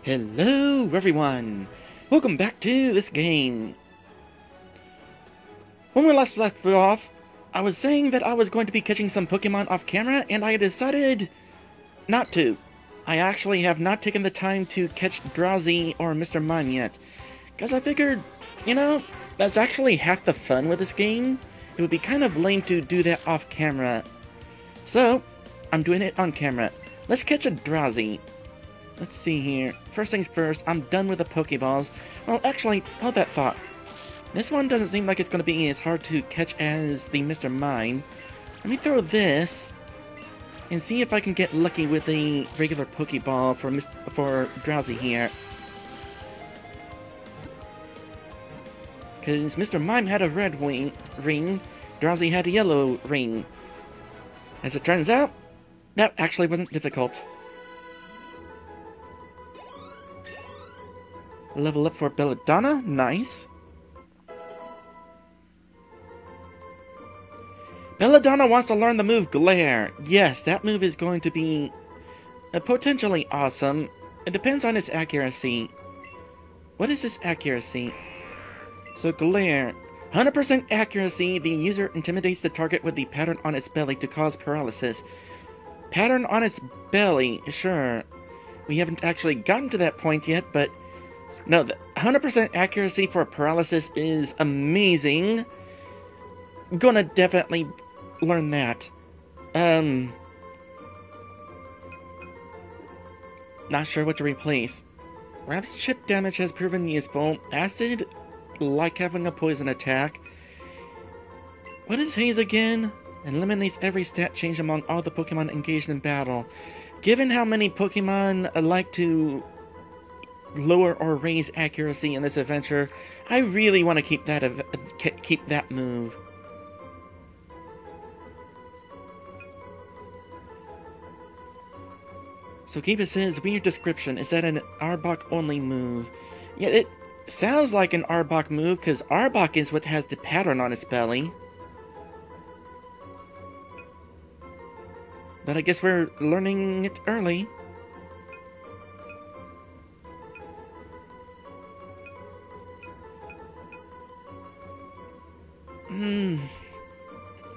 Hello everyone! Welcome back to this game. When we last left off, I was saying that I was going to be catching some Pokemon off camera, and I decided not to. I actually have not taken the time to catch Drowsy or Mr. Mime yet, because I figured, that's actually half the fun with this game. It would be kind of lame to do that off camera. So, I'm doing it on camera. Let's catch a Drowsy. Let's see here. First things first, I'm done with the Pokeballs. Well, actually, hold that thought. This one doesn't seem like it's going to be as hard to catch as the Mr. Mime. Let me throw this and see if I can get lucky with the regular Pokeball for Drowsy here. Because Mr. Mime had a red ring, Drowsy had a yellow ring. As it turns out, that actually wasn't difficult. Level up for Belladonna, nice. Belladonna wants to learn the move Glare. Yes, that move is going to be potentially awesome. It depends on its accuracy. What is this accuracy? So Glare. 100% accuracy, the user intimidates the target with the pattern on its belly to cause paralysis. Pattern on its belly, sure. We haven't actually gotten to that point yet, but no, the 100% accuracy for paralysis is amazing. Gonna definitely learn that. Not sure what to replace. Rap's chip damage has proven useful. Acid, like having a poison attack. What is Haze again? Eliminates every stat change among all the Pokemon engaged in battle. Given how many Pokemon like to lower or raise accuracy in this adventure, I really want to keep that move. So Kiba says, read your description. Is that an Arbok only move? Yeah, it sounds like an Arbok move, because Arbok is what has the pattern on its belly. But I guess we're learning it early.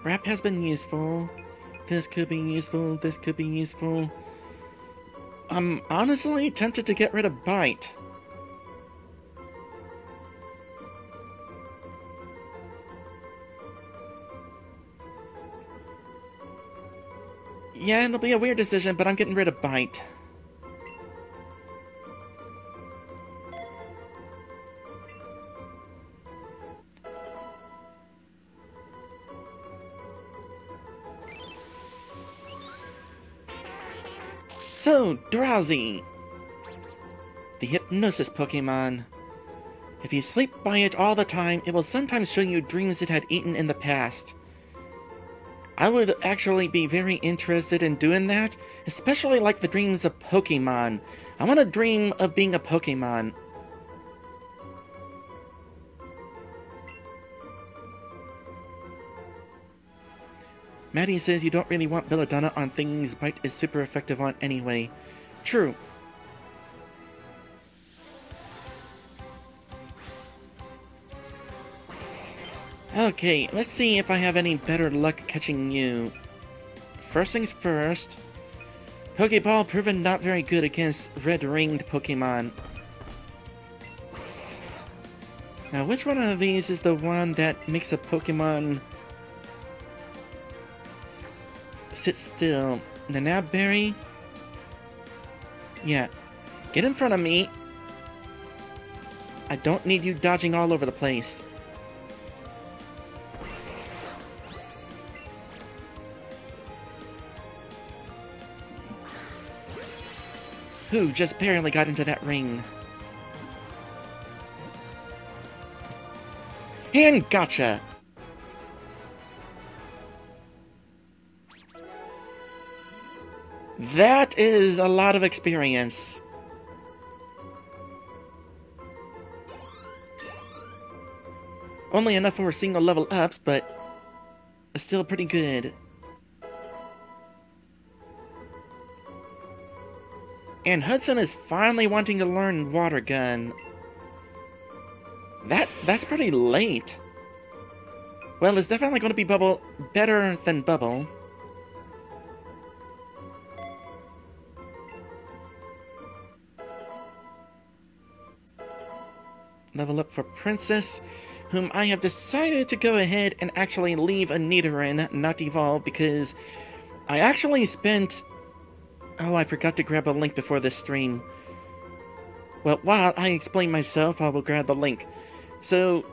Rap has been useful. This could be useful. This could be useful. I'm honestly tempted to get rid of Bite. Yeah, it'll be a weird decision, but I'm getting rid of Bite. So, Drowsy, the hypnosis Pokemon. If you sleep by it all the time, it will sometimes show you dreams it had eaten in the past. I would actually be very interested in doing that, especially like the dreams of Pokemon. I want to dream of being a Pokemon. Maddie says you don't really want Belladonna on things Bite is super effective on anyway. True. Okay, let's see if I have any better luck catching you. First things first. Pokeball proven not very good against red-ringed Pokemon. Now, which one of these is the one that makes a Pokemon sit still? The Nabberry? Yeah. Get in front of me. I don't need you dodging all over the place. Who just barely got into that ring. And gotcha! That is a lot of experience. Only enough for single level ups, but still pretty good. And Hudson is finally wanting to learn Water Gun. That's pretty late. Well, it's definitely going to be better than Bubble. Level up for Princess, whom I have decided to go ahead and actually leave a Nidoran, not evolve, because I actually spent... Oh, I forgot to grab a link before this stream. Well, while I explain myself, I will grab the link. So,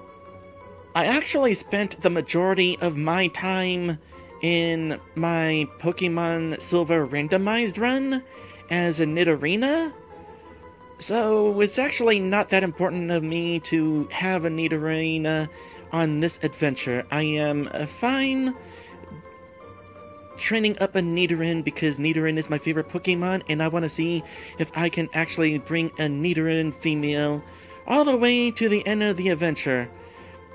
I actually spent the majority of my time in my Pokemon Silver randomized run as a Nidorina. So, it's actually not that important of me to have a Nidoran on this adventure. I am fine training up a Nidoran because Nidoran is my favorite Pokemon, and I want to see if I can actually bring a Nidoran female all the way to the end of the adventure.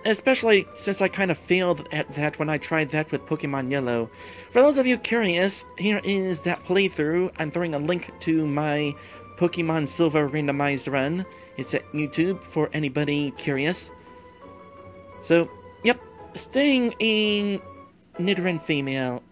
Especially since I kind of failed at that when I tried that with Pokemon Yellow. For those of you curious, here is that playthrough. I'm throwing a link to my Pokemon Silver randomized run. It's at YouTube for anybody curious. So, yep, staying a Nidoran female.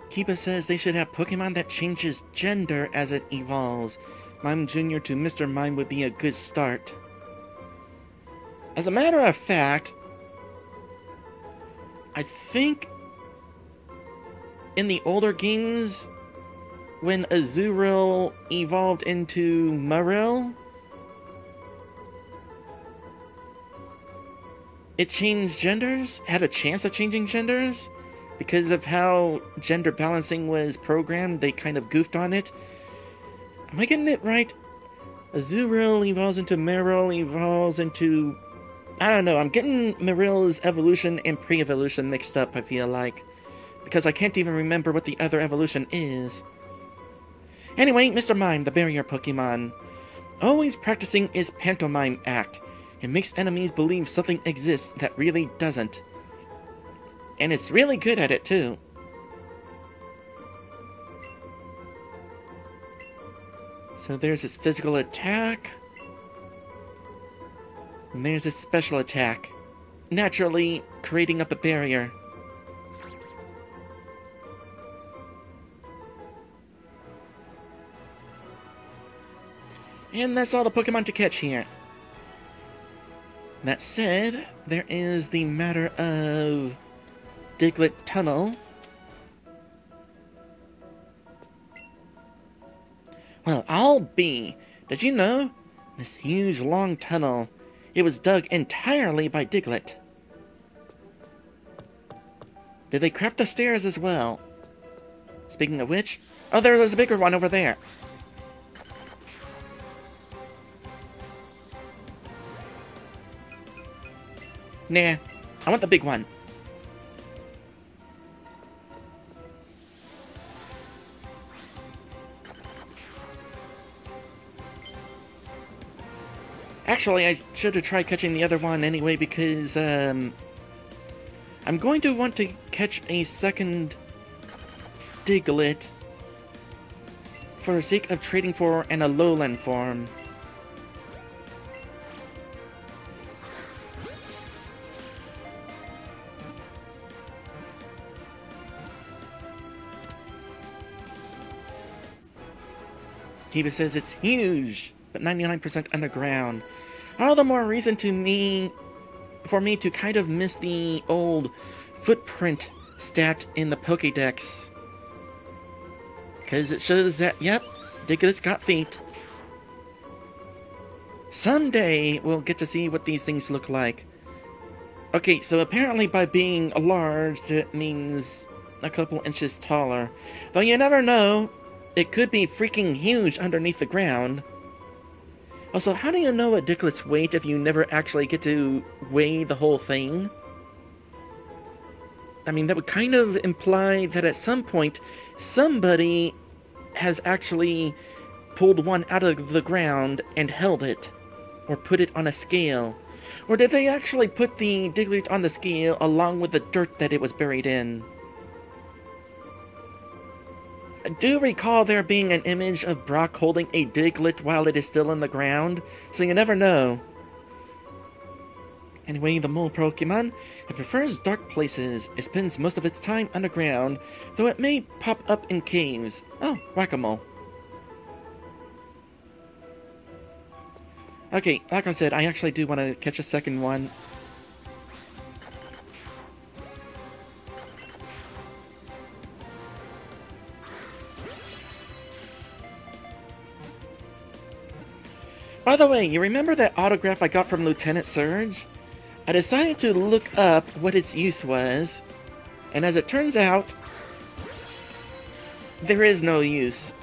Kiba says they should have Pokemon that changes gender as it evolves. Mime Jr. to Mr. Mime would be a good start. As a matter of fact, I think in the older games, when Azurill evolved into Marill, it changed genders? Had a chance of changing genders? Because of how gender balancing was programmed, they kind of goofed on it. Am I getting it right? Azurill evolves into Marill, evolves into... I don't know, I'm getting Marill's evolution and pre-evolution mixed up, I feel like. Because I can't even remember what the other evolution is. Anyway, Mr. Mime, the barrier Pokemon. Always practicing his pantomime act. It makes enemies believe something exists that really doesn't. And it's really good at it, too. So there's his physical attack. And there's his special attack. Naturally, creating up a barrier. And that's all the Pokemon to catch here. That said, there is the matter of Diglett Tunnel. Well, I'll be. Did you know? This huge long tunnel, it was dug entirely by Diglett. Did they craft the stairs as well? Speaking of which, oh, there was a bigger one over there. Nah, I want the big one. Actually, I should have tried catching the other one anyway, because, I'm going to want to catch a second Diglett for the sake of trading for an Alolan form. Kiba says it's huge, but 99% underground. All the more reason for me to kind of miss the old footprint stat in the Pokédex. Because it shows that, yep, Diglett's got feet. Someday we'll get to see what these things look like. Okay, so apparently by being large, it means a couple inches taller. Though you never know, it could be freaking huge underneath the ground. Also, how do you know a Diglett's weight if you never actually get to weigh the whole thing? I mean, that would kind of imply that at some point, somebody has actually pulled one out of the ground and held it, or put it on a scale? Or did they actually put the Diglett on the scale along with the dirt that it was buried in? I do recall there being an image of Brock holding a Diglett while it is still in the ground, so you never know. Anyway, the mole Pokemon, it prefers dark places. It spends most of its time underground, though it may pop up in caves. Oh, Whack-A-Mole. Okay, like I said, I actually do want to catch a second one. By the way, you remember that autograph I got from Lieutenant Surge? I decided to look up what its use was, and as it turns out, there is no use.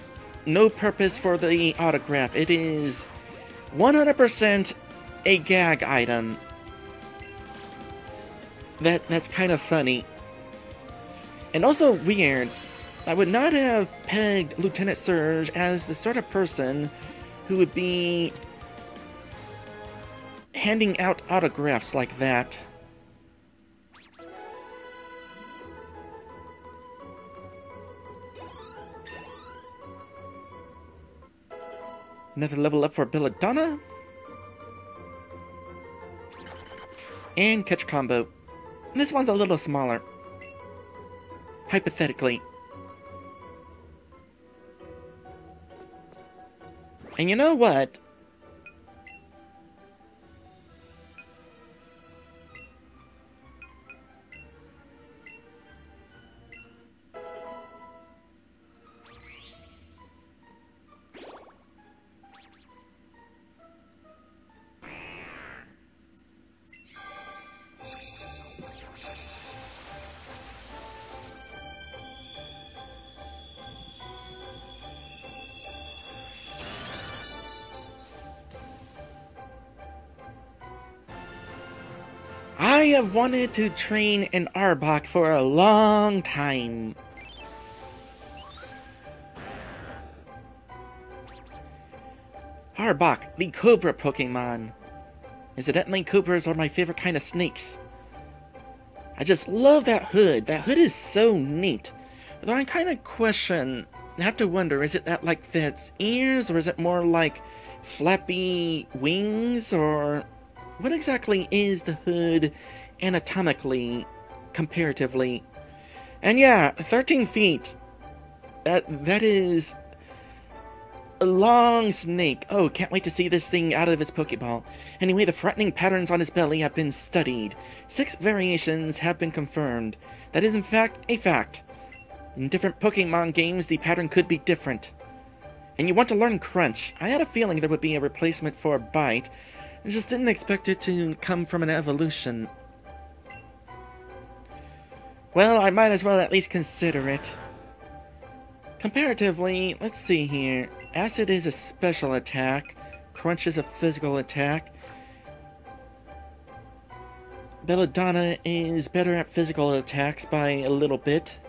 No purpose for the autograph. It is 100% a gag item. That's kind of funny. And also weird. I would not have pegged Lieutenant Surge as the sort of person who would be handing out autographs like that. Another level up for Belladonna. And catch combo. And this one's a little smaller. Hypothetically. And you know what? I have wanted to train an Arbok for a long time. Arbok, the Cobra Pokemon. Incidentally, Cobras are my favorite kind of snakes. I just love that hood. That hood is so neat. Though I kind of question, I have to wonder, is it that like its ears, or is it more like flappy wings, or what exactly is the hood anatomically, comparatively? And yeah, 13 feet. That is a long snake. Oh, can't wait to see this thing out of its Pokeball. Anyway, the threatening patterns on its belly have been studied. 6 variations have been confirmed. That is in fact a fact. In different Pokemon games, the pattern could be different. And you want to learn Crunch. I had a feeling there would be a replacement for Bite. I just didn't expect it to come from an evolution. Well, I might as well at least consider it. Comparatively, let's see here. Acid is a special attack. Crunch is a physical attack. Belladonna is better at physical attacks by a little bit.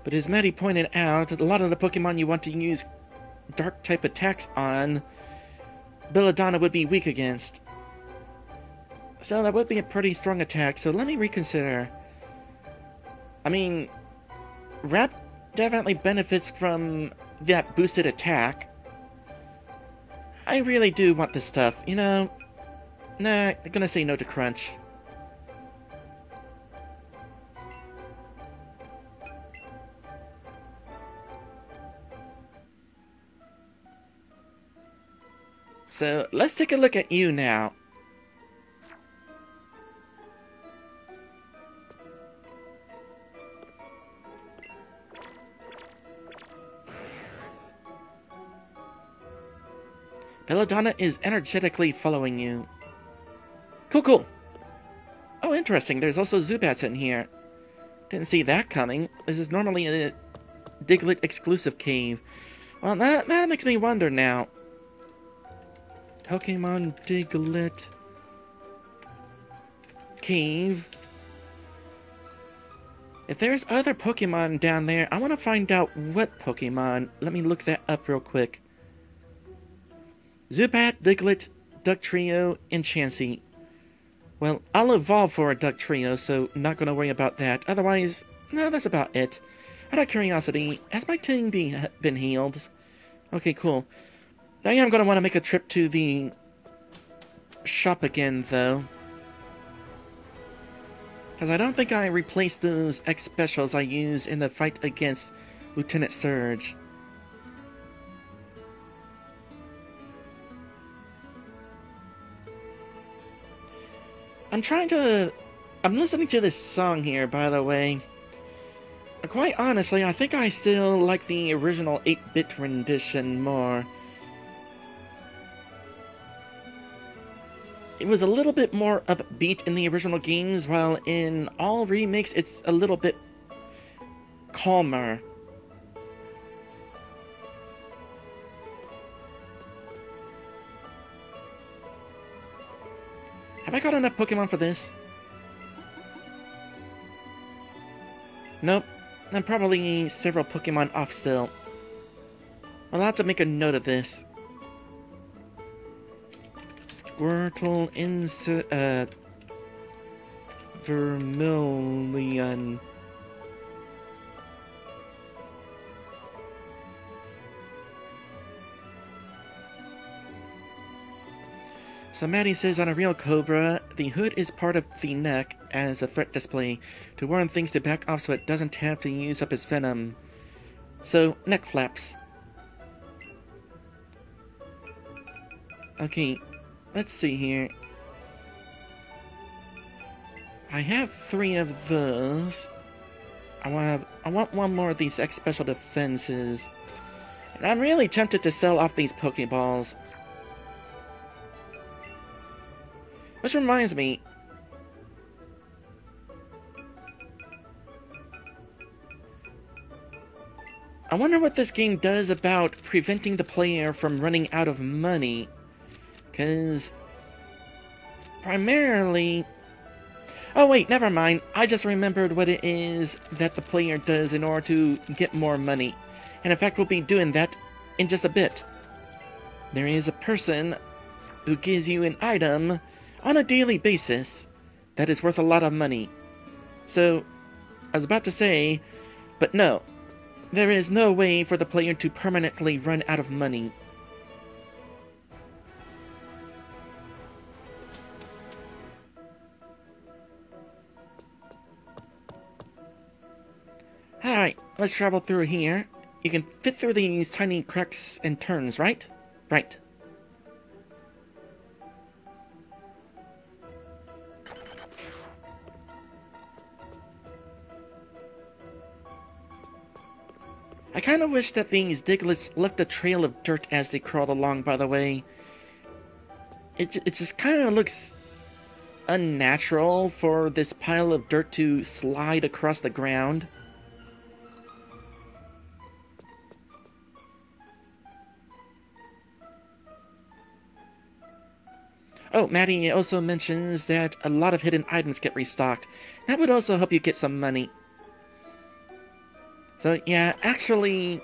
But as Maddie pointed out, a lot of the Pokemon you want to use dark-type attacks on, Belladonna would be weak against. So that would be a pretty strong attack, so let me reconsider. I mean, Rap definitely benefits from that boosted attack. I really do want this stuff, you know? Nah, I'm gonna say no to Crunch. So, let's take a look at you now. Belladonna is energetically following you. Cool. Oh, interesting. There's also Zubats in here. Didn't see that coming. This is normally a Diglett exclusive cave. Well, that makes me wonder now. Pokemon Diglett Cave. If there's other Pokemon down there, I want to find out what Pokemon. Let me look that up real quick. Zubat, Diglett, Duck Trio, and Chansey. Well, I'll evolve for a Duck Trio, so not going to worry about that. Otherwise, no, that's about it. Out of curiosity, has my team been healed? Okay, cool. I am going to want to make a trip to the shop again, though. Because I don't think I replaced those X specials I used in the fight against Lieutenant Surge. I'm listening to this song here, by the way. Quite honestly, I think I still like the original 8-bit rendition more. It was a little bit more upbeat in the original games, while in all remakes it's a little bit calmer. Have I got enough Pokemon for this? Nope. I'm probably several Pokemon off still. I'll have to make a note of this. Squirtle, Vermilion. So Maddie says, on a real Cobra, the hood is part of the neck as a threat display to warn things to back off so it doesn't have to use up its venom. So, neck flaps. Okay, let's see here. I have 3 of those. I want one more of these X Special Defenses. And I'm really tempted to sell off these Pokeballs. Which reminds me, I wonder what this game does about preventing the player from running out of money. Because primarily... Oh wait, never mind. I just remembered what it is that the player does in order to get more money. And in fact, we'll be doing that in just a bit. There is a person who gives you an item on a daily basis that is worth a lot of money. So, I was about to say, but no, there is no way for the player to permanently run out of money. Alright, let's travel through here. You can fit through these tiny cracks and turns, right? Right. I kind of wish that these Digletts left a trail of dirt as they crawled along, by the way. It just kind of looks unnatural for this pile of dirt to slide across the ground. Oh, Maddie also mentions that a lot of hidden items get restocked. That would also help you get some money. So yeah, actually,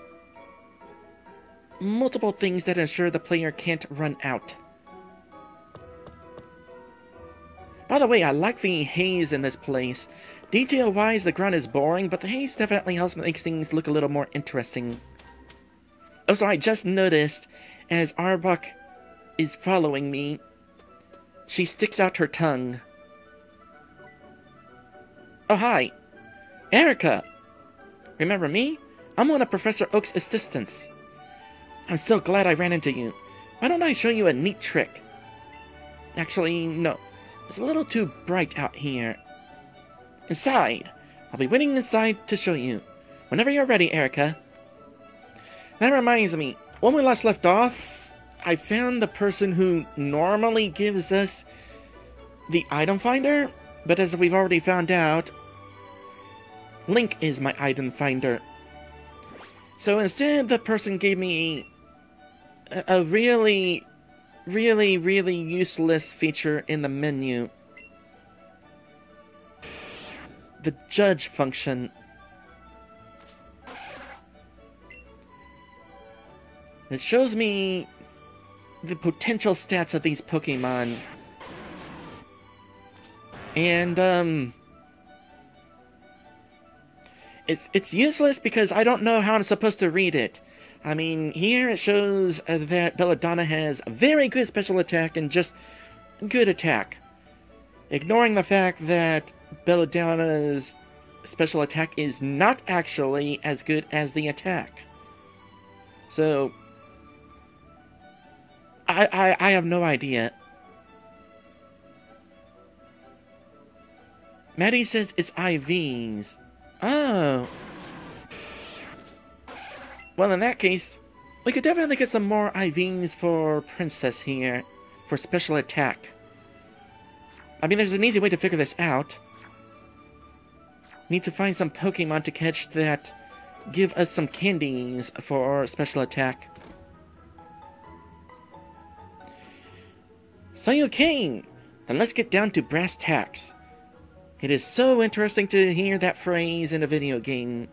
multiple things that ensure the player can't run out. By the way, I like the haze in this place. Detail-wise, the ground is boring, but the haze definitely helps make things look a little more interesting. Also, I just noticed, as Arbok is following me, she sticks out her tongue. Oh, hi. Erika! Remember me? I'm one of Professor Oak's assistants. I'm so glad I ran into you. Why don't I show you a neat trick? Actually, no. It's a little too bright out here. Inside. I'll be waiting inside to show you. Whenever you're ready, Erika. That reminds me. When we last left off, I found the person who normally gives us the item finder. But as we've already found out, Link is my item finder. So instead, the person gave me a really useless feature in the menu. The judge function. It shows me the potential stats of these Pokemon. And, it's useless because I don't know how I'm supposed to read it. I mean, here it shows that Belladonna has very good special attack and just good attack. Ignoring the fact that Belladonna's special attack is not actually as good as the attack. So, I have no idea. Maddie says it's IVs. Oh. Well, in that case, we could definitely get some more IVs for Princess here, for special attack. I mean, there's an easy way to figure this out. Need to find some Pokemon to catch that give us some candies for special attack. So you came! Then let's get down to brass tacks. It is so interesting to hear that phrase in a video game.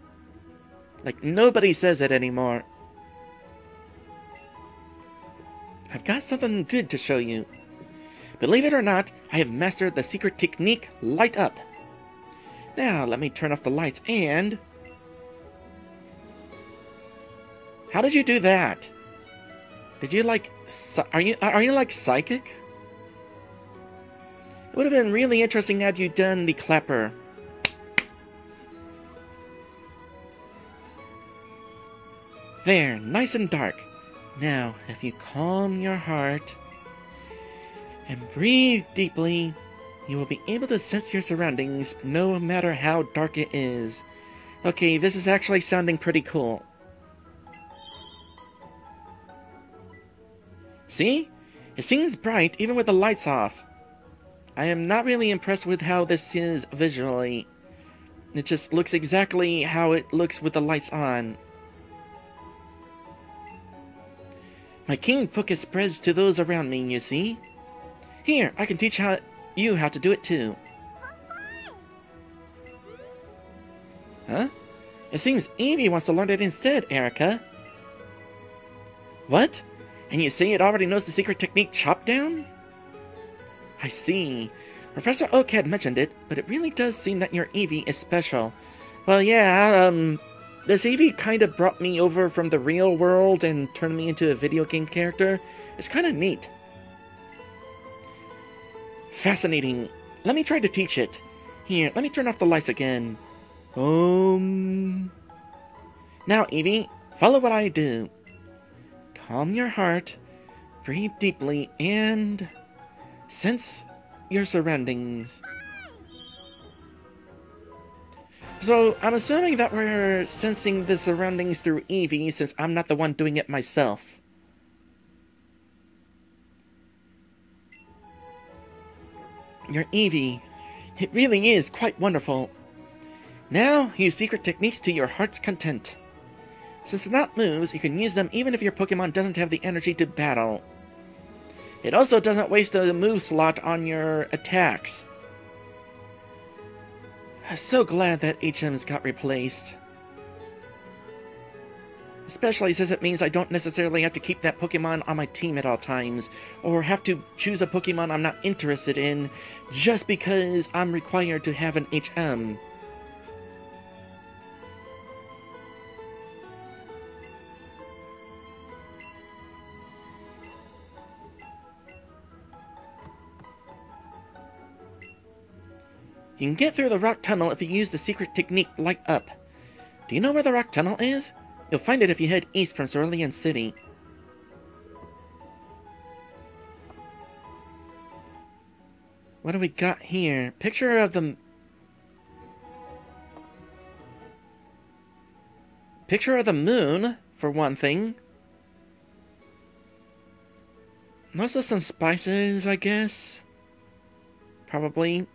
Like, nobody says it anymore. I've got something good to show you. Believe it or not, I have mastered the secret technique, Light Up. Now, let me turn off the lights and... How did you do that? Did you like... Are you like psychic? It would have been really interesting had you done the clapper. There, nice and dark. Now, if you calm your heart and breathe deeply, you will be able to sense your surroundings no matter how dark it is. Okay, this is actually sounding pretty cool. See? It seems bright even with the lights off. I am not really impressed with how this is visually. It just looks exactly how it looks with the lights on. My keen focus spreads to those around me, you see? Here, I can teach you how to do it too. Huh? It seems Eevee wants to learn it instead, Erika. What? And you say it already knows the secret technique Chop Down? I see. Professor Oak had mentioned it, but it really does seem that your Eevee is special. Well, yeah, this Eevee kind of brought me over from the real world and turned me into a video game character. It's kind of neat. Fascinating. Let me try to teach it. Here, let me turn off the lights again. Now, Eevee, follow what I do. Calm your heart, breathe deeply, and sense your surroundings. So, I'm assuming that we're sensing the surroundings through Eevee since I'm not the one doing it myself. Your Eevee, it really is quite wonderful. Now, use secret techniques to your heart's content. Since the knot moves, you can use them even if your Pokemon doesn't have the energy to battle. It also doesn't waste a move slot on your attacks. I'm so glad that HMs got replaced. Especially since it means I don't necessarily have to keep that Pokemon on my team at all times, or have to choose a Pokemon I'm not interested in just because I'm required to have an HM. You can get through the rock tunnel if you use the secret technique Light Up. Do you know where the rock tunnel is? You'll find it if you head east from Cerulean City. What do we got here? Picture of the moon, for one thing. Also some spices, I guess. Probably.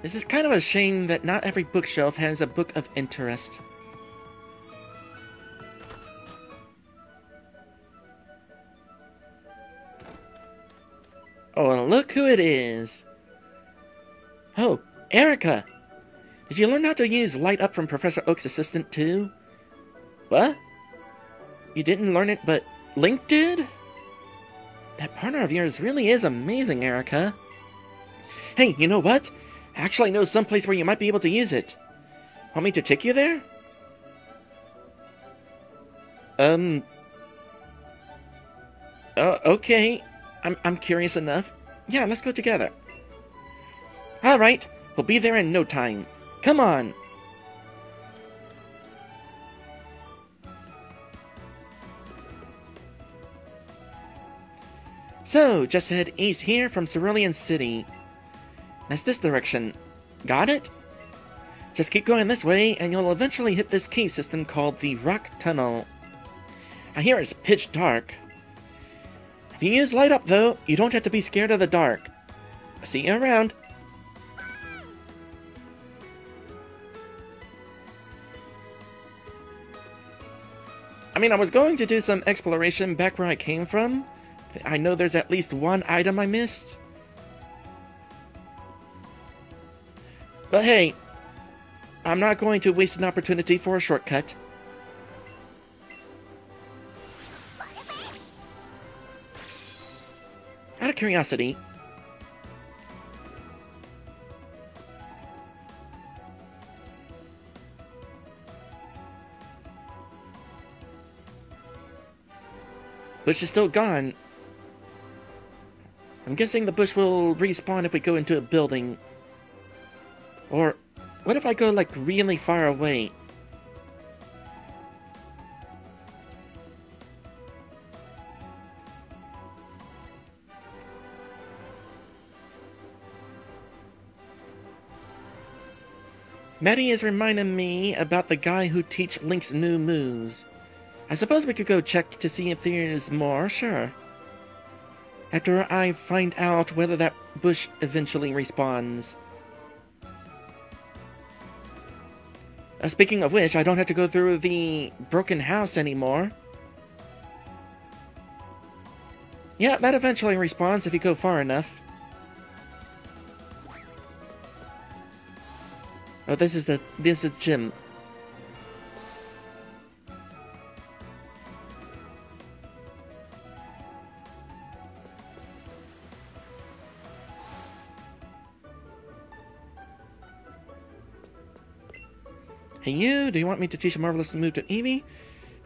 This is kind of a shame that not every bookshelf has a book of interest. Oh, and look who it is! Oh, Erika! Did you learn how to use Light Up from Professor Oak's assistant too? What? You didn't learn it, but Link did? That partner of yours really is amazing, Erika. Hey, you know what? I actually know someplace where you might be able to use it. Want me to take you there? Okay. I'm curious enough. Yeah, let's go together. Alright, we'll be there in no time. Come on! So, just head east here from Cerulean City. That's this direction. Got it? Just keep going this way, and you'll eventually hit this cave system called the Rock Tunnel. I hear it's pitch dark. If you use light up, though, you don't have to be scared of the dark. See you around. I mean, I was going to do some exploration back where I came from. I know there's at least one item I missed. But hey, I'm not going to waste an opportunity for a shortcut. Out of curiosity, bush is still gone. I'm guessing the bush will respawn if we go into a building. Or, what if I go, like, really far away? Maddie is reminding me about the guy who teach Link's new moves. I suppose we could go check to see if there's more, sure. After I find out whether that bush eventually respawns. Speaking of which, I don't have to go through the broken house anymore. Yeah, that eventually respawns if you go far enough. Oh, this is Jim. Hey you, do you want me to teach a marvelous move to Eevee?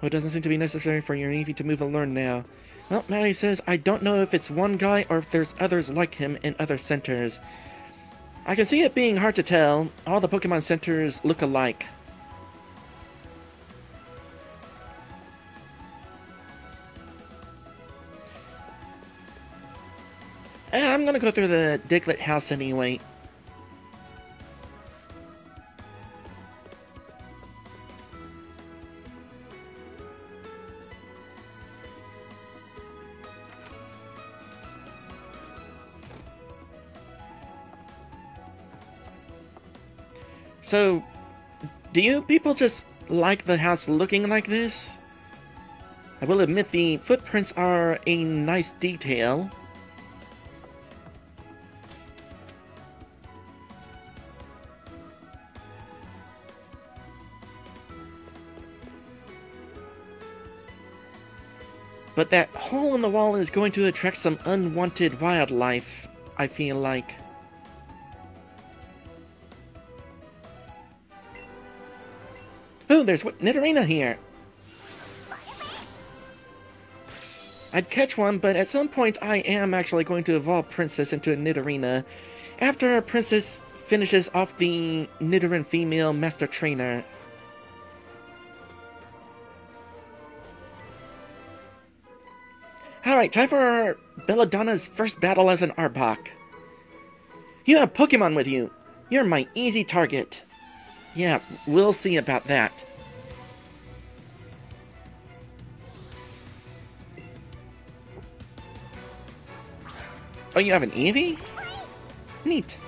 Oh, it doesn't seem to be necessary for your Eevee to move and learn now. Well, Maddie says, I don't know if it's one guy or if there's others like him in other centers. I can see it being hard to tell. All the Pokemon centers look alike. I'm gonna go through the Diglett house anyway. So, do you people just like the house looking like this? I will admit the footprints are a nice detail. But that hole in the wall is going to attract some unwanted wildlife, I feel like. Oh, there's Nidoran here. I'd catch one, but at some point I am actually going to evolve Princess into a Nidorina after Princess finishes off the Nidoran female master trainer. Alright, time for Belladonna's first battle as an Arbok. You have Pokemon with you. You're my easy target. Yeah, we'll see about that. Oh, you have an Eevee? Neat.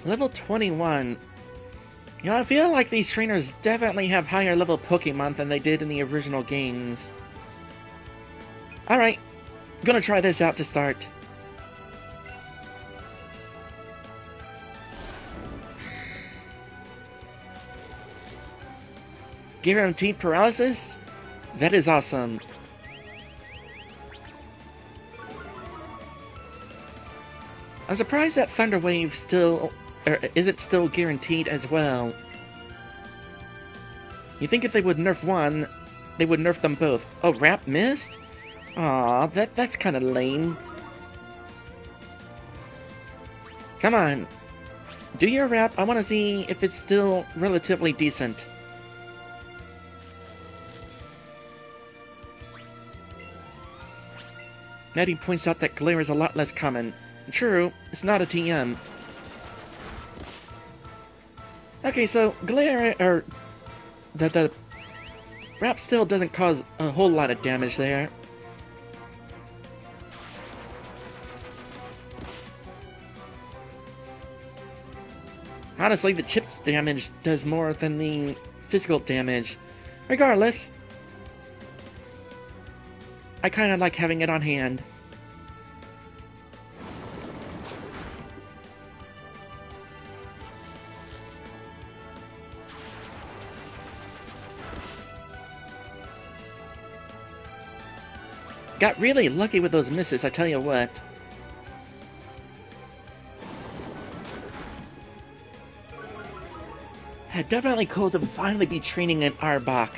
Level 21. You know, I feel like these trainers definitely have higher level Pokemon than they did in the original games. Alright. Gonna try this out to start. Guaranteed paralysis? That is awesome. I'm surprised that Thunder Wave isn't still guaranteed as well. You think if they would nerf one, they would nerf them both. Oh, Wrap missed? Aw, that's kind of lame. Come on. Do your Wrap. I want to see if it's still relatively decent. Maddie points out that Glare is a lot less common. True, it's not a TM. Okay, so Glare, or the Wrap still doesn't cause a whole lot of damage there. Honestly, the chips damage does more than the physical damage. Regardless, I kind of like having it on hand. Got really lucky with those misses, I tell you what. Definitely cool to finally be training an Arbok.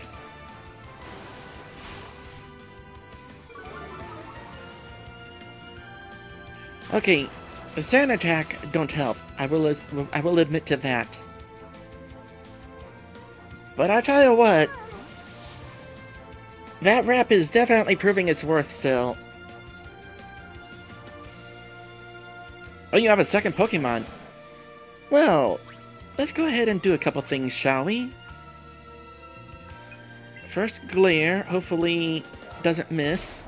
Okay, the Sand Attack don't help. I will admit to that. But I tell you what, that Wrap is definitely proving its worth still. Oh, you have a second Pokemon. Well, let's go ahead and do a couple things, shall we? First, Glare. Hopefully doesn't miss.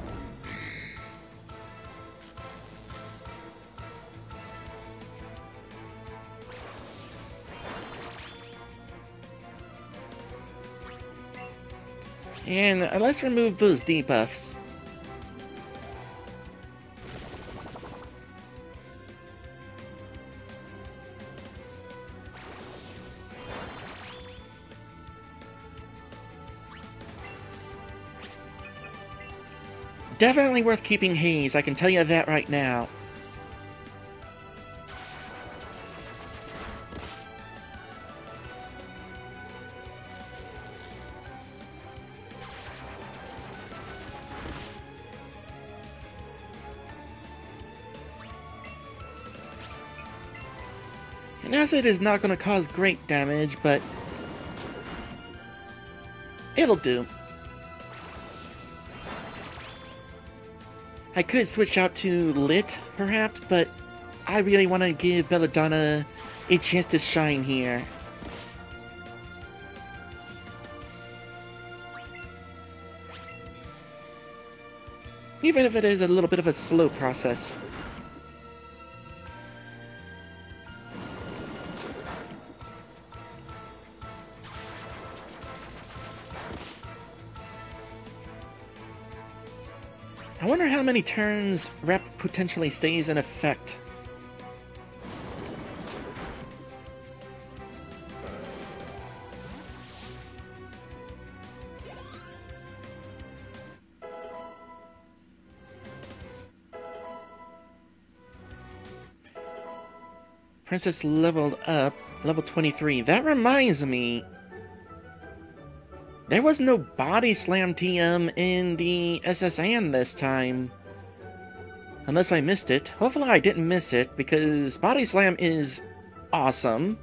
And let's remove those debuffs. Definitely worth keeping Haze, I can tell you that right now. And Acid is not going to cause great damage, but it'll do. I could switch out to Lit, perhaps, but I really want to give Belladonna a chance to shine here. Even if it is a little bit of a slow process. I wonder how many turns Wrap potentially stays in effect. Princess leveled up, level 23. That reminds me, there was no Body Slam TM in the SSN this time. Unless I missed it. Hopefully I didn't miss it, because Body Slam is awesome.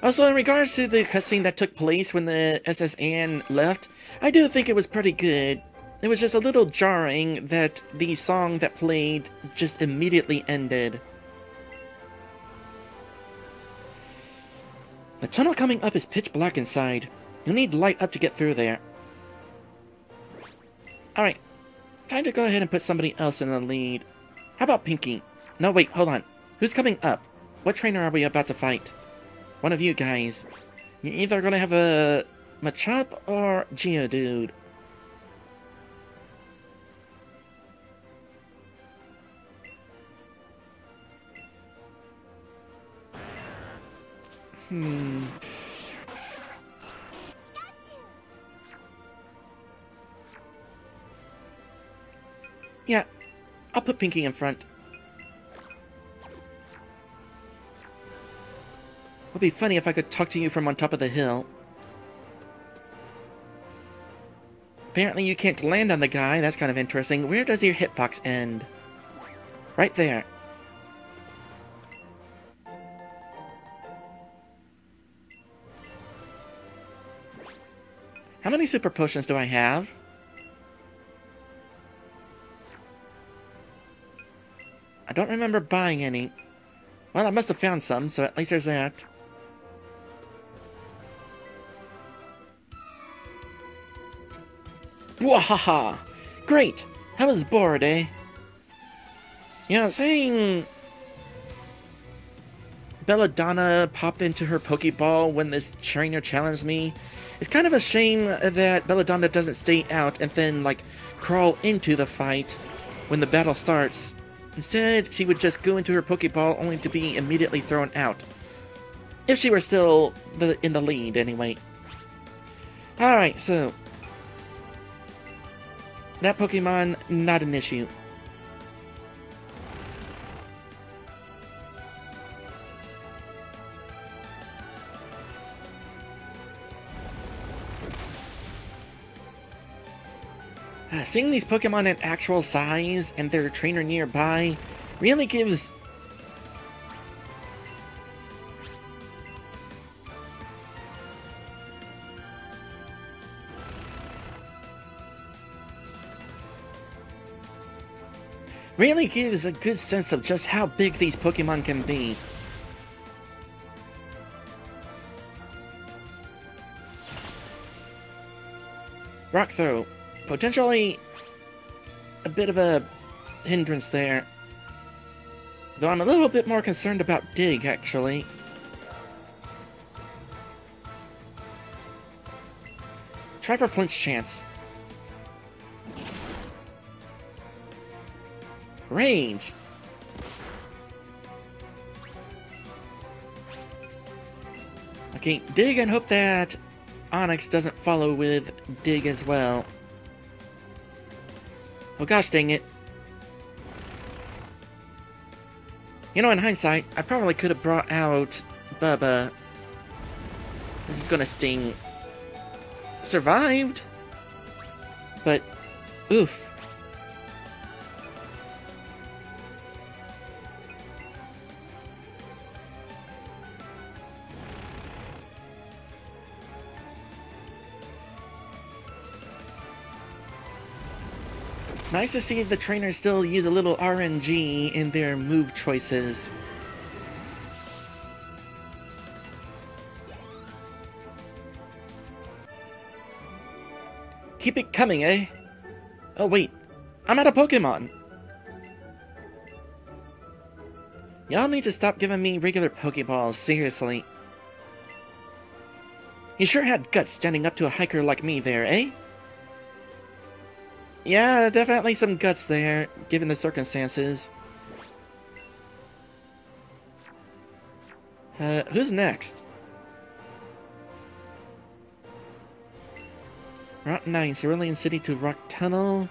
Also, in regards to the cutscene that took place when the SSN left, I do think it was pretty good. It was just a little jarring that the song that played just immediately ended. The tunnel coming up is pitch black inside. You'll need light up to get through there. Alright, time to go ahead and put somebody else in the lead. How about Pinky? No, wait, hold on. Who's coming up? What trainer are we about to fight? One of you guys. You're either gonna have a Machop or Geodude. Yeah, I'll put Pinky in front. Would be funny if I could talk to you from on top of the hill. Apparently you can't land on the guy. That's kind of interesting. Where does your hitbox end? Right there. How many super potions do I have? I don't remember buying any. Well, I must have found some, so at least there's that. Wahaha! Great! I was bored, eh? You know, saying Belladonna popped into her Pokeball when this trainer challenged me, it's kind of a shame that Belladonna doesn't stay out and then, like, crawl into the fight when the battle starts. Instead, she would just go into her Pokeball only to be immediately thrown out. If she were still in the lead, anyway. Alright, so that Pokemon, not an issue. Seeing these Pokemon at actual size and their trainer nearby really gives a good sense of just how big these Pokemon can be. Rock Throw. Potentially a bit of a hindrance there. Though I'm a little bit more concerned about Dig, actually. Try for Flinch Chance. Range! Okay, Dig and hope that Onyx doesn't follow with Dig as well. Oh gosh dang it. You know, in hindsight, I probably could have brought out Bubba. This is gonna sting. Survived? But, oof. Nice to see the trainers still use a little RNG in their move choices. Keep it coming, eh? Oh wait, I'm out of Pokemon! Y'all need to stop giving me regular Pokeballs, seriously. You sure had guts standing up to a hiker like me there, eh? Yeah, definitely some guts there, given the circumstances. Who's next? Route 9, Cerulean City to Rock Tunnel.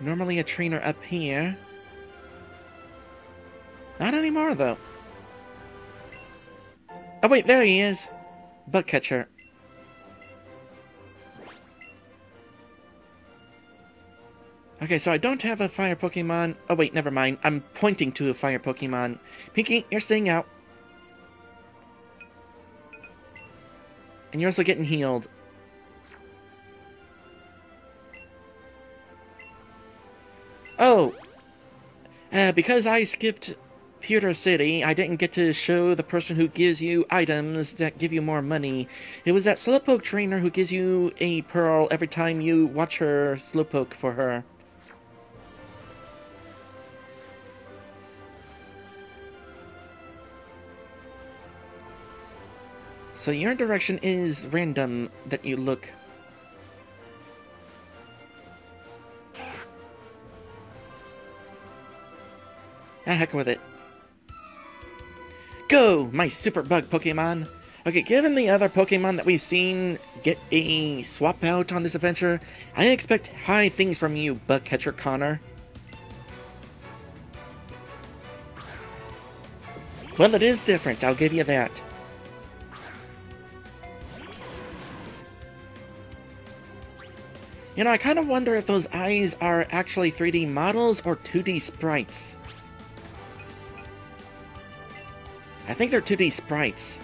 Normally a trainer up here. Not anymore, though. Oh wait, there he is! Bug Catcher. Okay, so I don't have a fire Pokemon. Oh wait, never mind. I'm pointing to a fire Pokemon. Pinky, you're staying out. And you're also getting healed. Oh! Because I skipped Pewter City, I didn't get to show the person who gives you items that give you more money. It was that Slowpoke trainer who gives you a pearl every time you watch her Slowpoke for her. So your direction is random that you look. heck with it. Go, my super bug Pokemon! Okay, given the other Pokemon that we've seen get a swap out on this adventure, I expect high things from you, Bug Catcher Connor. Well, it is different, I'll give you that. You know, I kind of wonder if those eyes are actually 3D models or 2D sprites. I think they're 2D sprites.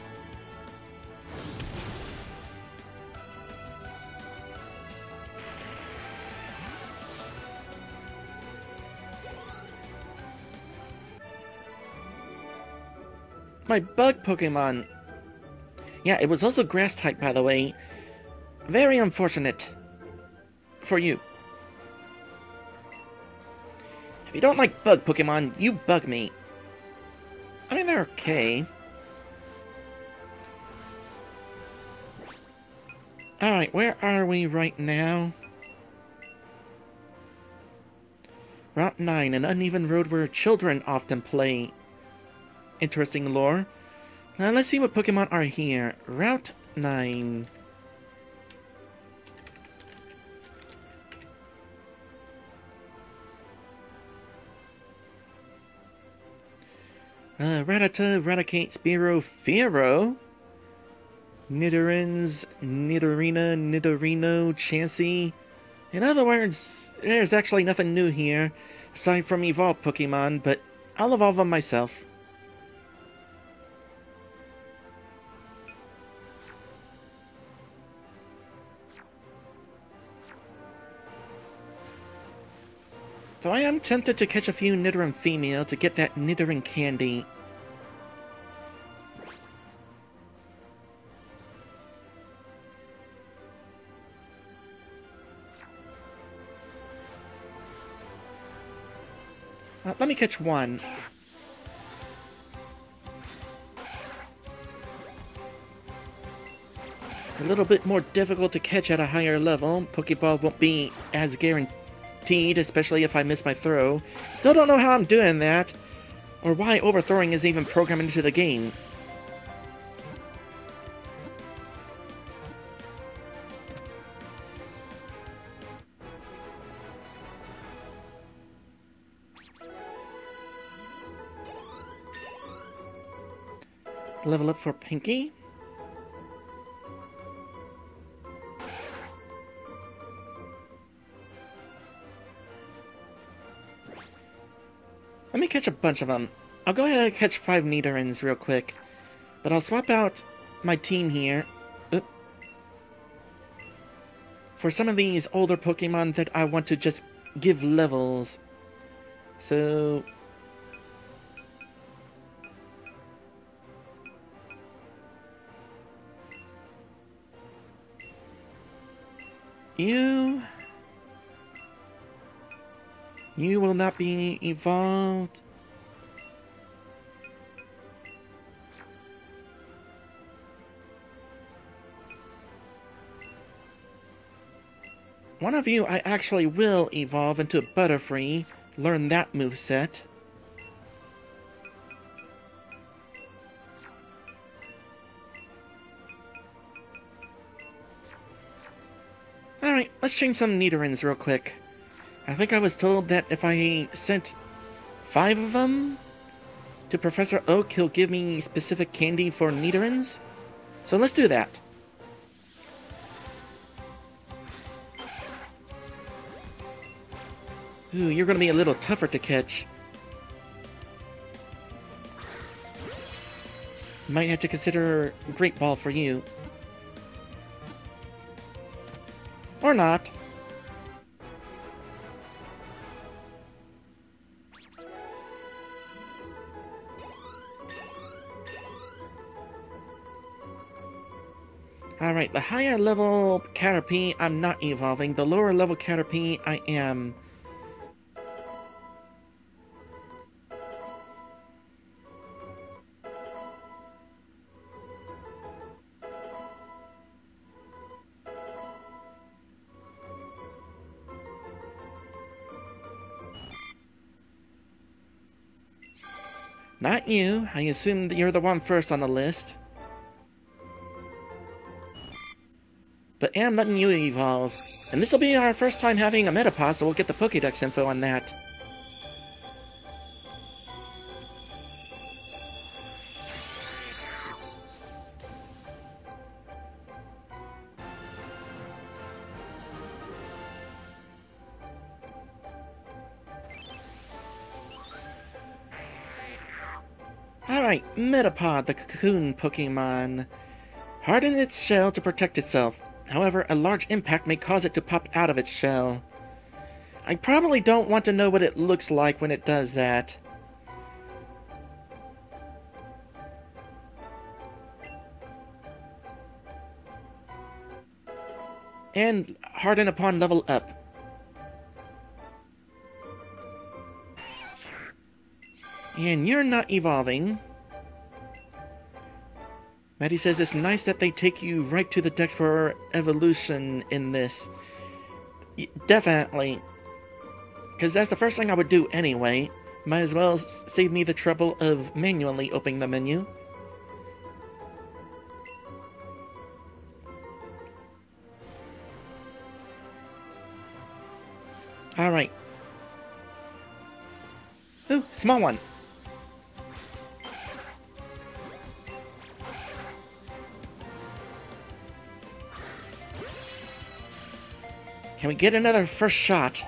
My bug Pokemon. Yeah, it was also grass type, by the way. Very unfortunate. For you. If you don't like bug Pokemon, you bug me. I mean, they're okay. Alright, where are we right now? Route 9, an uneven road where children often play. Interesting lore. Now let's see what Pokemon are here. Route 9. Rattata, Raticate, Spearow, Fearow, Nidorans, Nidorina, Nidorino, Chansey. In other words, there's actually nothing new here, aside from evolved Pokemon, but I'll evolve them myself. Though I am tempted to catch a few Nidoran female to get that Nidoran candy. Let me catch one. A little bit more difficult to catch at a higher level. Pokeball won't be as guaranteed, especially if I miss my throw. Still don't know how I'm doing that, or why overthrowing is even programmed into the game. Level up for Pinky. Let me catch a bunch of them. I'll go ahead and catch 5 Nidorans real quick. But I'll swap out my team here. For some of these older Pokemon that I want to just give levels. So... You will not be evolved. One of you I actually will evolve into Butterfree, learn that moveset. Alright, let's change some Nidorans real quick. I think I was told that if I sent 5 of them to Professor Oak, he'll give me specific candy for Nidorans. So let's do that. Ooh, you're gonna be a little tougher to catch. Might have to consider Great Ball for you. Or not. Alright, the higher level Caterpie, I'm not evolving. The lower level Caterpie, I am. Not you. I assume that you're the one first on the list. But am letting you evolve. And this will be our first time having a Metapod, so we'll get the Pokédex info on that. Alright, Metapod, the cocoon Pokemon. Harden its shell to protect itself. However, a large impact may cause it to pop out of its shell. I probably don't want to know what it looks like when it does that. And harden upon level up. And you're not evolving. Maddie says it's nice that they take you right to the dex for evolution in this. Definitely. Because that's the first thing I would do anyway. Might as well save me the trouble of manually opening the menu. Alright. Ooh, small one. Can we get another first shot?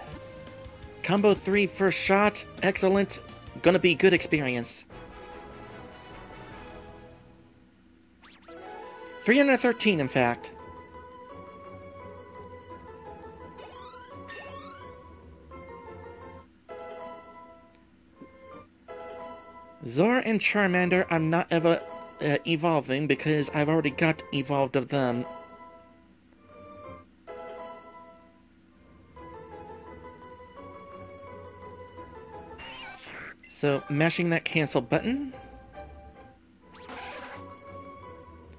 Combo 3 first shot. Excellent. Gonna be good experience. 313, in fact. Zor and Charmander, I'm not ever evolving because I've already got evolved of them. So, mashing that cancel button.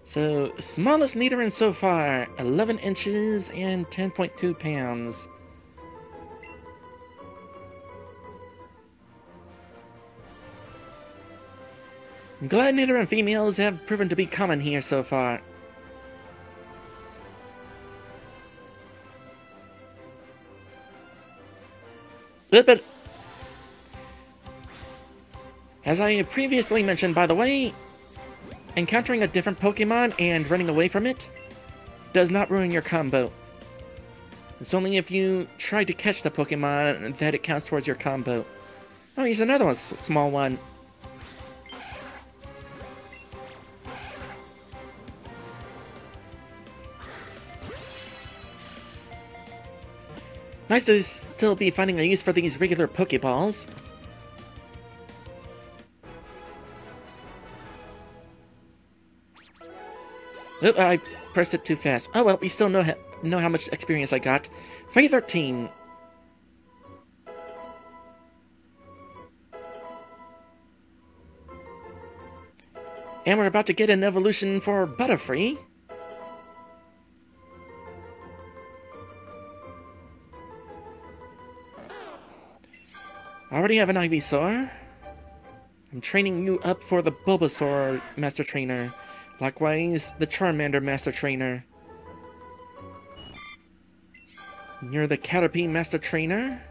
So, smallest Nidoran so far, 11 inches and 10.2 pounds. I'm glad Nidoran females have proven to be common here so far. But as I previously mentioned, by the way, encountering a different Pokemon and running away from it does not ruin your combo. It's only if you try to catch the Pokemon that it counts towards your combo. Oh, here's another one, small one. Nice to still be finding a use for these regular Pokeballs. Oop, I pressed it too fast. Oh well, we still know how much experience I got. 313. And we're about to get an evolution for Butterfree. I already have an Ivysaur. I'm training you up for the Bulbasaur Master Trainer. Likewise, the Charmander Master Trainer. You're the Caterpie Master Trainer.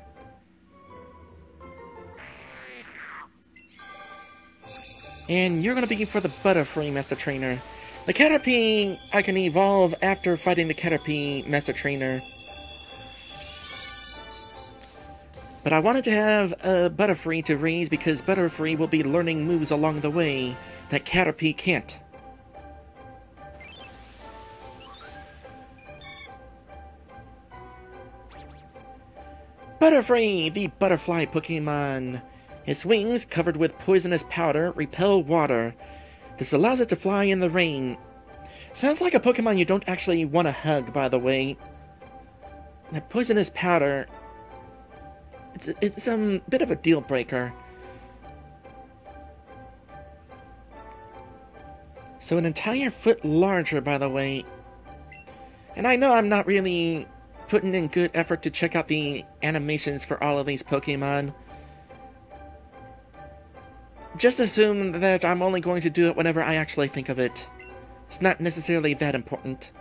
And you're going to be for the Butterfree Master Trainer. The Caterpie I can evolve after fighting the Caterpie Master Trainer. But I wanted to have a Butterfree to raise because Butterfree will be learning moves along the way that Caterpie can't. Butterfree, the butterfly Pokemon. Its wings, covered with poisonous powder, repel water. This allows it to fly in the rain. Sounds like a Pokemon you don't actually want to hug, by the way. That poisonous powder, it's a bit of a deal breaker. So an entire foot larger, by the way. And I know I'm not really putting in good effort to check out the animations for all of these Pokemon. just assume that I'm only going to do it whenever I actually think of it. It's not necessarily that important.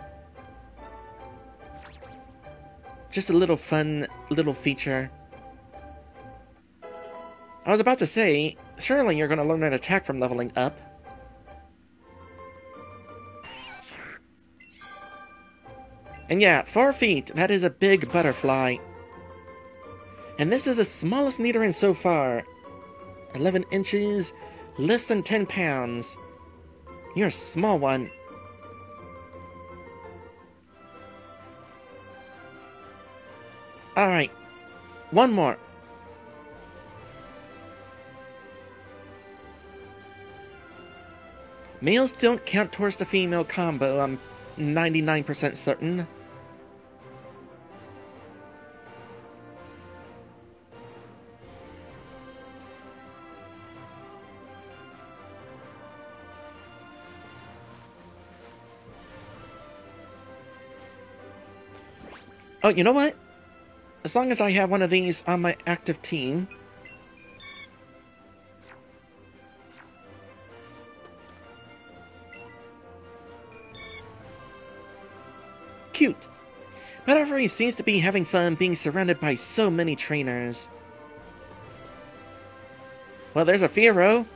Just a little fun little feature. I was about to say, surely you're going to learn an attack from leveling up. And yeah, 4 feet, that is a big butterfly. And this is the smallest Nidoran so far. 11 inches, less than 10 pounds. You're a small one. Alright, one more. Males don't count towards the female combo, I'm 99% certain. Oh, you know what? As long as I have one of these on my active team... Cute. Butterfree seems to be having fun being surrounded by so many trainers. Well, there's a Fearow.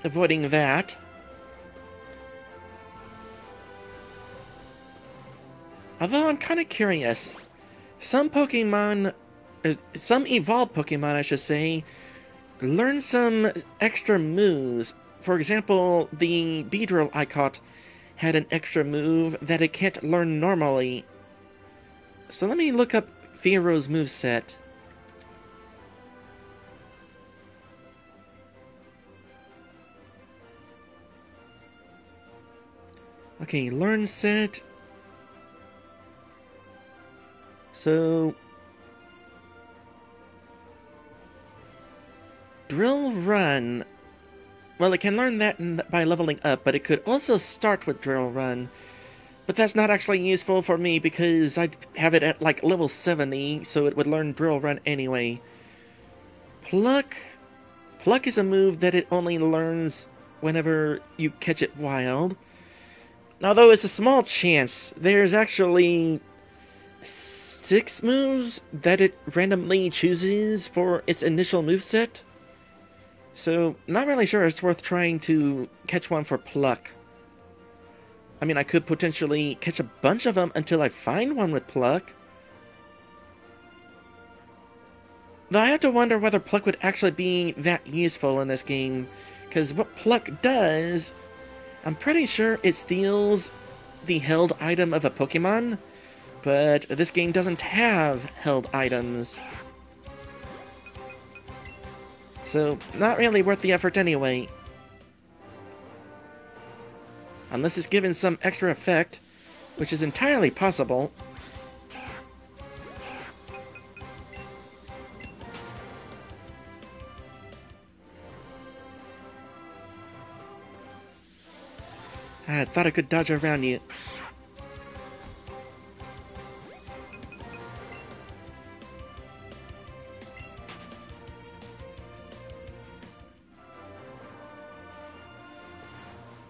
Avoiding that. Although I'm kind of curious. Some Pokemon, some evolved Pokemon, I should say, learn some extra moves. For example, the Beedrill I caught had an extra move that it can't learn normally. So let me look up Fearow's moveset. Okay, learn set. So, Drill Run. Well, it can learn that by leveling up, but it could also start with Drill Run. But that's not actually useful for me because I have it at like level 70, so it would learn Drill Run anyway. Pluck. Pluck is a move that it only learns whenever you catch it wild. Although it's a small chance, there's actually 6 moves that it randomly chooses for its initial moveset. So, not really sure it's worth trying to catch one for Pluck. I mean, I could potentially catch a bunch of them until I find one with Pluck. Though I have to wonder whether Pluck would actually be that useful in this game, because what Pluck does, I'm pretty sure it steals the held item of a Pokemon, but this game doesn't have held items. So, not really worth the effort anyway. Unless it's given some extra effect, which is entirely possible. I thought I could dodge around you.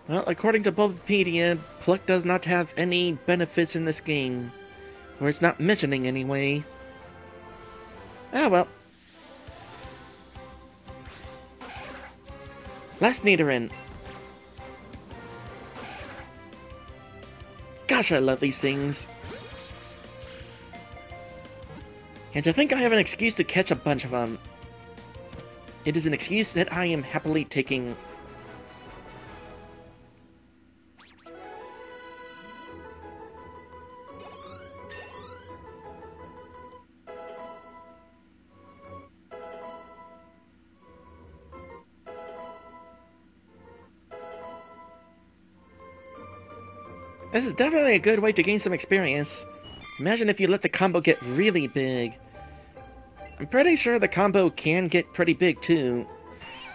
Well, according to Bulbapedia, Pluck does not have any benefits in this game. Or it's not mentioning anyway. Ah, well. Last Nidoran. Gosh, I love these things. And to think I have an excuse to catch a bunch of them. It is an excuse that I am happily taking. This is definitely a good way to gain some experience. Imagine if you let the combo get really big. I'm pretty sure the combo can get pretty big too.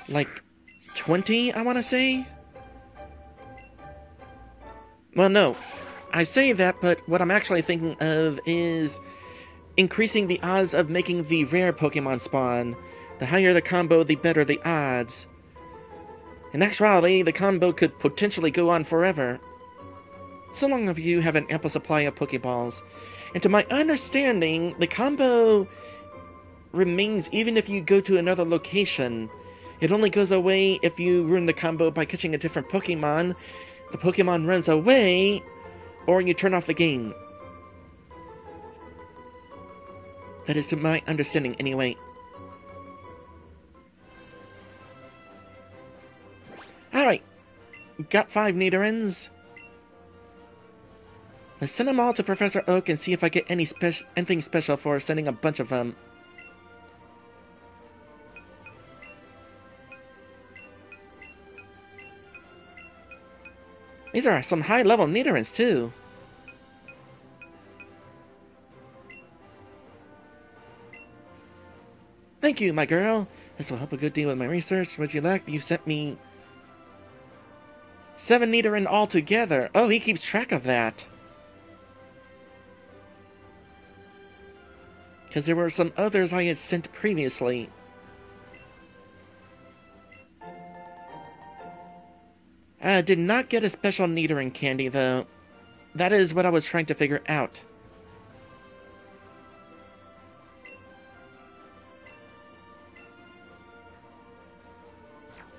Like 20, I want to say? Well, no. I say that, but what I'm actually thinking of is increasing the odds of making the rare Pokemon spawn. The higher the combo, the better the odds. In actuality, the combo could potentially go on forever. So long as you have an ample supply of Pokeballs. And to my understanding, the combo remains even if you go to another location. It only goes away if you ruin the combo by catching a different Pokemon, the Pokemon runs away, or you turn off the game. That is to my understanding, anyway. Alright. Got 5 Nidorans. Let's send them all to Professor Oak and see if I get anything special for sending a bunch of them. These are some high-level Nidorans, too. Thank you, my girl. This will help a good deal with my research. Would you like? You sent me 7 Nidoran altogether. Oh, he keeps track of that. Because there were some others I had sent previously. I did not get a special Nidoran candy, though. That is what I was trying to figure out.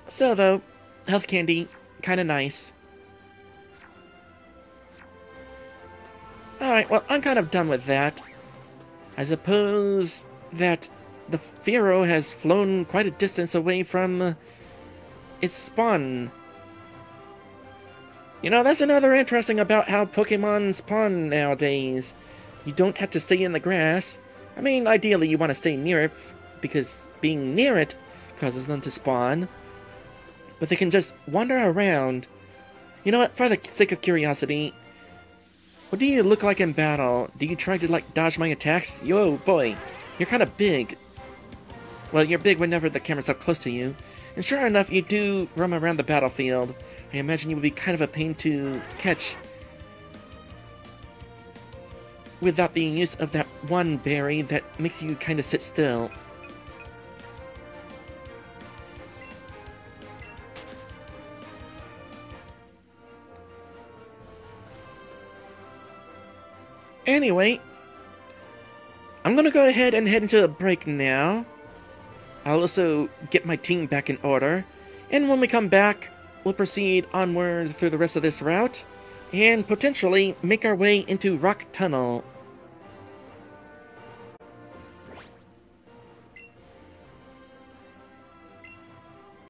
So, though, health candy, kinda nice. Alright, well, I'm kind of done with that. I suppose that the Fearow has flown quite a distance away from its spawn. You know, that's another interesting about how Pokemon spawn nowadays. You don't have to stay in the grass. I mean, ideally you want to stay near it, because being near it causes them to spawn. But they can just wander around. You know what, for the sake of curiosity, what do you look like in battle? Do you try to, like, dodge my attacks? Yo, boy, you're kind of big. Well, you're big whenever the camera's up close to you. And sure enough, you do roam around the battlefield. I imagine you would be kind of a pain to catch without the use of that one berry that makes you kind of sit still. Anyway, I'm gonna go ahead and head into a break now. I'll also get my team back in order, and when we come back, we'll proceed onward through the rest of this route, and potentially make our way into Rock Tunnel.